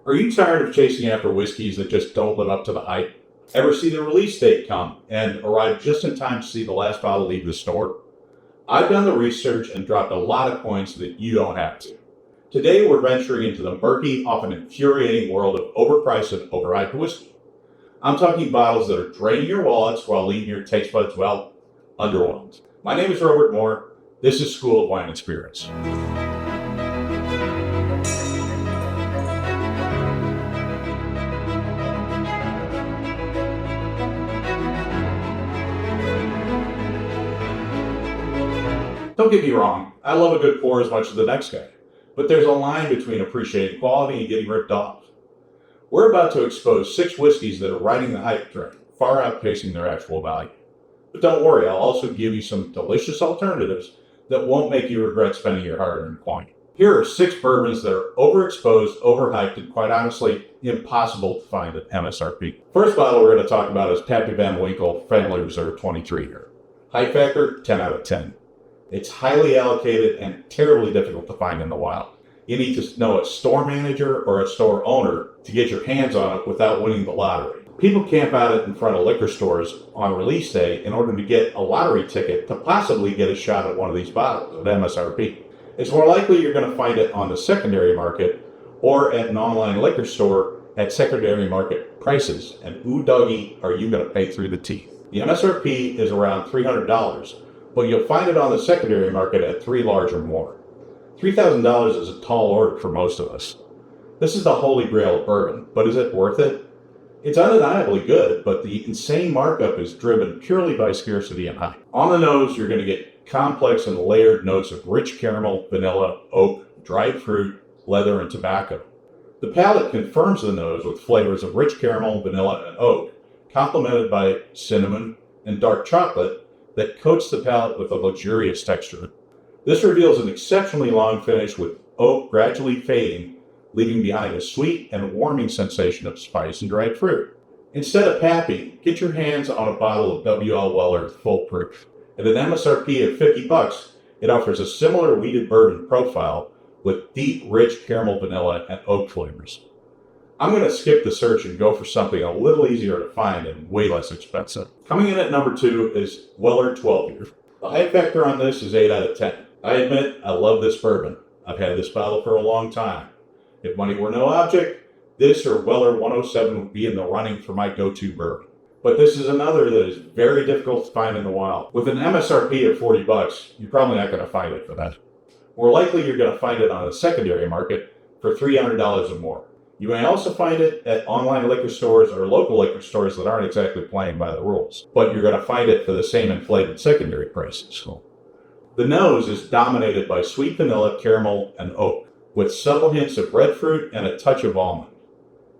Are you tired of chasing after whiskeys that just don't live up to the hype? Ever see the release date come and arrive just in time to see the last bottle leave the store? I've done the research and dropped a lot of coins so that you don't have to. Today we're venturing into the murky, often infuriating world of overpriced and overhyped whiskey. I'm talking bottles that are draining your wallets while leaving your taste buds, well, underwhelmed. My name is Robert Moore. This is School of Wine and Spirits. Don't get me wrong, I love a good pour as much as the next guy, but there's a line between appreciating quality and getting ripped off. We're about to expose 6 whiskeys that are riding the hype train, far outpacing their actual value. But don't worry, I'll also give you some delicious alternatives that won't make you regret spending your hard-earned coin. Here are 6 bourbons that are overexposed, overhyped, and quite honestly, impossible to find at MSRP. First bottle we're going to talk about is Pappy Van Winkle Family Reserve 23 here. Hype factor, 10 out of 10. It's highly allocated and terribly difficult to find in the wild. You need to know a store manager or a store owner to get your hands on it without winning the lottery. People camp out it in front of liquor stores on release day in order to get a lottery ticket to possibly get a shot at one of these bottles at MSRP. It's more likely you're going to find it on the secondary market or at an online liquor store at secondary market prices. And ooh doggy, are you going to pay through the teeth? The MSRP is around $300. But you'll find it on the secondary market at $3 large or more. $3,000 is a tall order for most of us. This is the holy grail of bourbon, but is it worth it? It's undeniably good, but the insane markup is driven purely by scarcity and hype. On the nose, you're going to get complex and layered notes of rich caramel, vanilla, oak, dried fruit, leather, and tobacco. The palate confirms the nose with flavors of rich caramel, vanilla, and oak, complemented by cinnamon and dark chocolate, that coats the palate with a luxurious texture. This reveals an exceptionally long finish with oak gradually fading, leaving behind a sweet and warming sensation of spice and dried fruit. Instead of Pappy, get your hands on a bottle of W.L. Weller Full Proof. At an MSRP of $50, it offers a similar wheated bourbon profile with deep, rich caramel, vanilla, and oak flavors. I'm going to skip the search and go for something a little easier to find and way less expensive. Coming in at number 2 is Weller 12 year. The hype factor on this is 8 out of 10. I admit, I love this bourbon. I've had this bottle for a long time. If money were no object, this or Weller 107 would be in the running for my go-to bourbon. But this is another that is very difficult to find in the wild. With an MSRP of $40, you're probably not going to find it for that. More likely, you're going to find it on the secondary market for $300 or more. You may also find it at online liquor stores or local liquor stores that aren't exactly playing by the rules, but you're going to find it for the same inflated secondary prices. The nose is dominated by sweet vanilla, caramel, and oak, with subtle hints of red fruit and a touch of almond.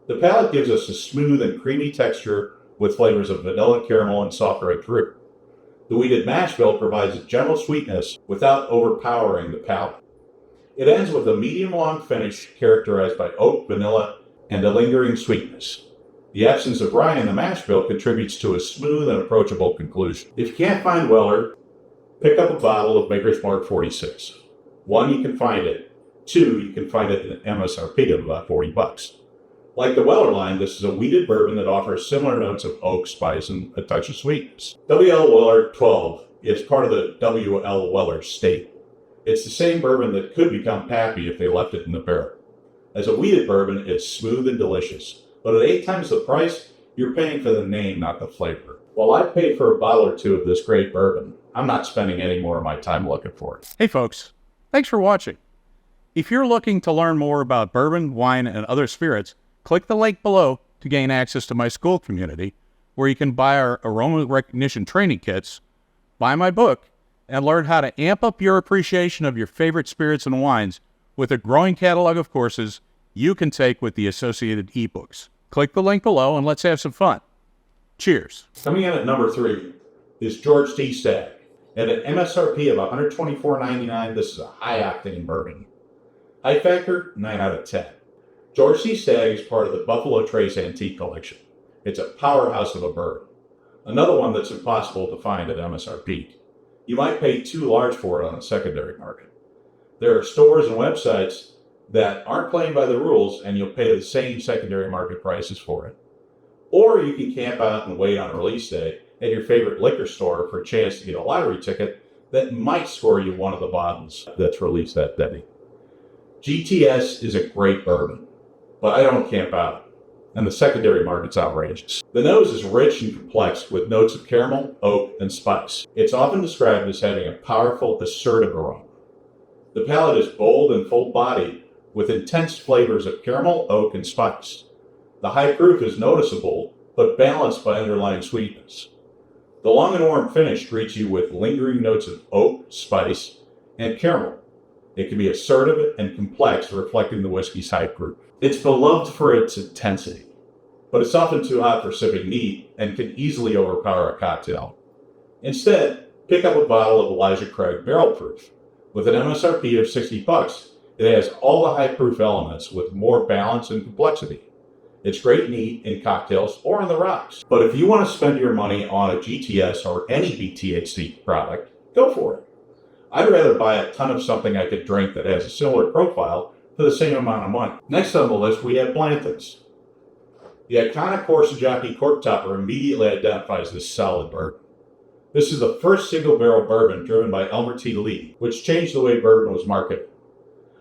The palate gives us a smooth and creamy texture with flavors of vanilla, caramel, and soft red fruit. The wheated mash bill provides a gentle sweetness without overpowering the palate. It ends with a medium-long finish characterized by oak, vanilla, and a lingering sweetness. The absence of rye in the mash bill contributes to a smooth and approachable conclusion. If you can't find Weller, pick up a bottle of Maker's Mark 46. 1, you can find it. 2, you can find it at an MSRP of about $40. Like the Weller line, this is a wheated bourbon that offers similar notes of oak, spice, and a touch of sweetness. W.L. Weller 12 is part of the W.L. Weller state. It's the same bourbon that could become Pappy if they left it in the barrel. As a wheated bourbon, it's smooth and delicious, but at 8 times the price, you're paying for the name, not the flavor. While I paid for a bottle or 2 of this great bourbon, I'm not spending any more of my time looking for it. Hey folks, thanks for watching. If you're looking to learn more about bourbon, wine, and other spirits, click the link below to gain access to my school community, where you can buy our aroma recognition training kits, buy my book, and learn how to amp up your appreciation of your favorite spirits and wines with a growing catalog of courses you can take with the associated ebooks. Click the link below and let's have some fun. Cheers. Coming in at number 3 is George T. Stagg. At an MSRP of $124.99, this is a high-octane bourbon. Hype factor, 9 out of 10. George T. Stagg is part of the Buffalo Trace Antique Collection. It's a powerhouse of a bourbon. Another one that's impossible to find at MSRP. You might pay too large for it on the secondary market. There are stores and websites that aren't playing by the rules, and you'll pay the same secondary market prices for it. Or you can camp out and wait on release day at your favorite liquor store for a chance to get a lottery ticket that might score you one of the bottles that's released that day. GTS is a great bourbon, but I don't camp out, and the secondary market's outrageous. The nose is rich and complex with notes of caramel, oak, and spice. It's often described as having a powerful, assertive aroma. The palate is bold and full-bodied with intense flavors of caramel, oak, and spice. The high proof is noticeable, but balanced by underlying sweetness. The long and warm finish greets you with lingering notes of oak, spice, and caramel. It can be assertive and complex, reflecting the whiskey's high proof. It's beloved for its intensity, but it's often too hot for sipping neat and can easily overpower a cocktail. Instead, pick up a bottle of Elijah Craig Barrel Proof. With an MSRP of $60, it has all the high proof elements with more balance and complexity. It's great neat in cocktails or on the rocks. But if you want to spend your money on a GTS or any BTHC product, go for it. I'd rather buy a ton of something I could drink that has a similar profile for the same amount of money. Next on the list, we have Blantons. The iconic horse and jockey cork topper immediately identifies this solid bourbon. This is the first single barrel bourbon driven by Elmer T. Lee, which changed the way bourbon was marketed.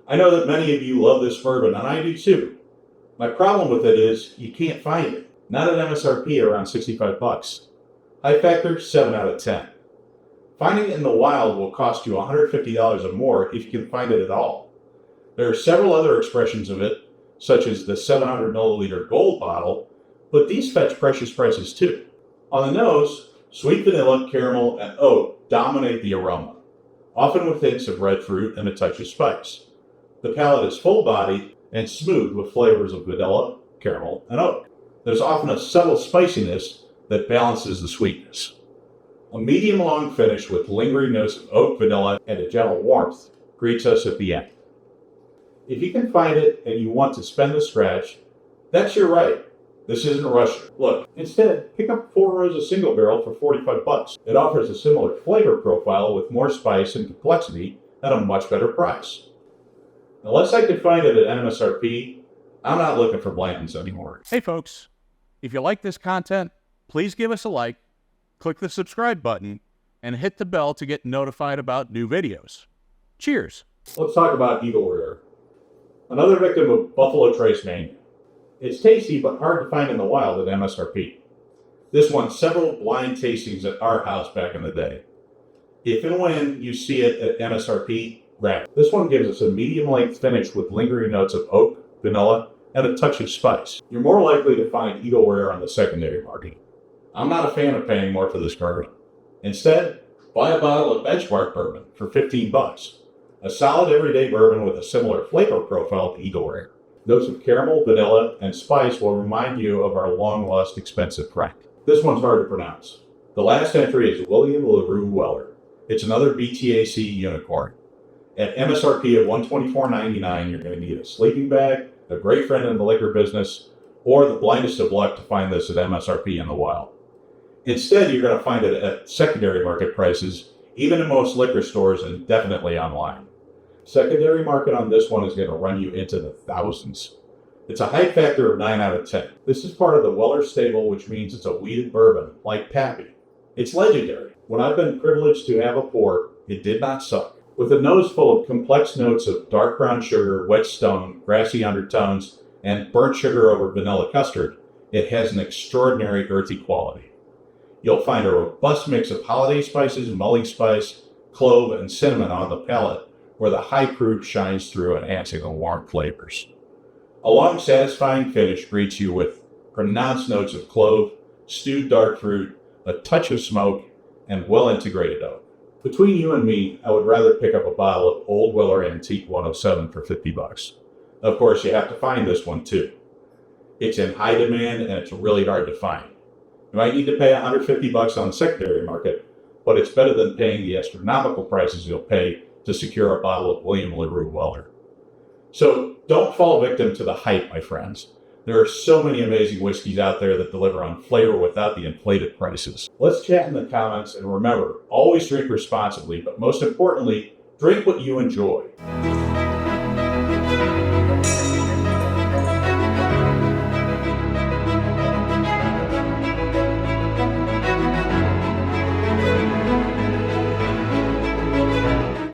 I know that many of you love this bourbon, and I do too. My problem with it is you can't find it. Not at MSRP around $65. High factor, 7 out of 10. Finding it in the wild will cost you $150 or more if you can find it at all. There are several other expressions of it, such as the 700 milliliter gold bottle, but these fetch precious prices too. On the nose, sweet vanilla, caramel, and oak dominate the aroma, often with hints of red fruit and a touch of spice. The palate is full-bodied and smooth with flavors of vanilla, caramel, and oak. There's often a subtle spiciness that balances the sweetness. A medium-long finish with lingering notes of oak, vanilla, and a gentle warmth greets us at the end. If you can find it and you want to spend the scratch, that's your right. This isn't Russia. Look, instead, pick up 4 rows of single barrel for $45. It offers a similar flavor profile with more spice and complexity at a much better price. Unless I can find it at MSRP, I'm not looking for Blantons anymore. Hey folks, if you like this content, please give us a like, click the subscribe button, and hit the bell to get notified about new videos. Cheers. Let's talk about Eagle Rare. Another victim of Buffalo Trace mania. It's tasty but hard to find in the wild at MSRP. This won several blind tastings at our house back in the day. If and when you see it at MSRP, grab it. This one gives us a medium-length finish with lingering notes of oak, vanilla, and a touch of spice. You're more likely to find Eagle Rare on the secondary market. I'm not a fan of paying more for this bourbon. Instead, buy a bottle of Benchmark bourbon for $15. A solid everyday bourbon with a similar flavor profile to Eagle Rare. Notes of caramel, vanilla, and spice will remind you of our long-lost expensive friend. This one's hard to pronounce. The last entry is William Larue Weller. It's another BTAC unicorn. At MSRP of $124.99, you're going to need a sleeping bag, a great friend in the liquor business, or the blindest of luck to find this at MSRP in the wild. Instead, you're going to find it at secondary market prices, even in most liquor stores and definitely online. Secondary market on this one is going to run you into the thousands. It's a height factor of 9 out of 10. This is part of the Weller stable, which means it's a wheated bourbon, like Pappy. It's legendary. When I've been privileged to have a pour, it did not suck. With a nose full of complex notes of dark brown sugar, wet stone, grassy undertones, and burnt sugar over vanilla custard, it has an extraordinary earthy quality. You'll find a robust mix of holiday spices, mulling spice, clove, and cinnamon on the palate, where the high proof shines through and adds in the warm flavors. A long, satisfying finish greets you with pronounced notes of clove, stewed dark fruit, a touch of smoke, and well-integrated oak. Between you and me, I would rather pick up a bottle of Old Weller Antique 107 for $50. Of course, you have to find this one too. It's in high demand and it's really hard to find. You might need to pay $150 on the secondary market, but it's better than paying the astronomical prices you'll pay to secure a bottle of William Larue Weller. So don't fall victim to the hype, my friends. There are so many amazing whiskeys out there that deliver on flavor without the inflated prices. Let's chat in the comments, and remember, always drink responsibly, but most importantly, drink what you enjoy.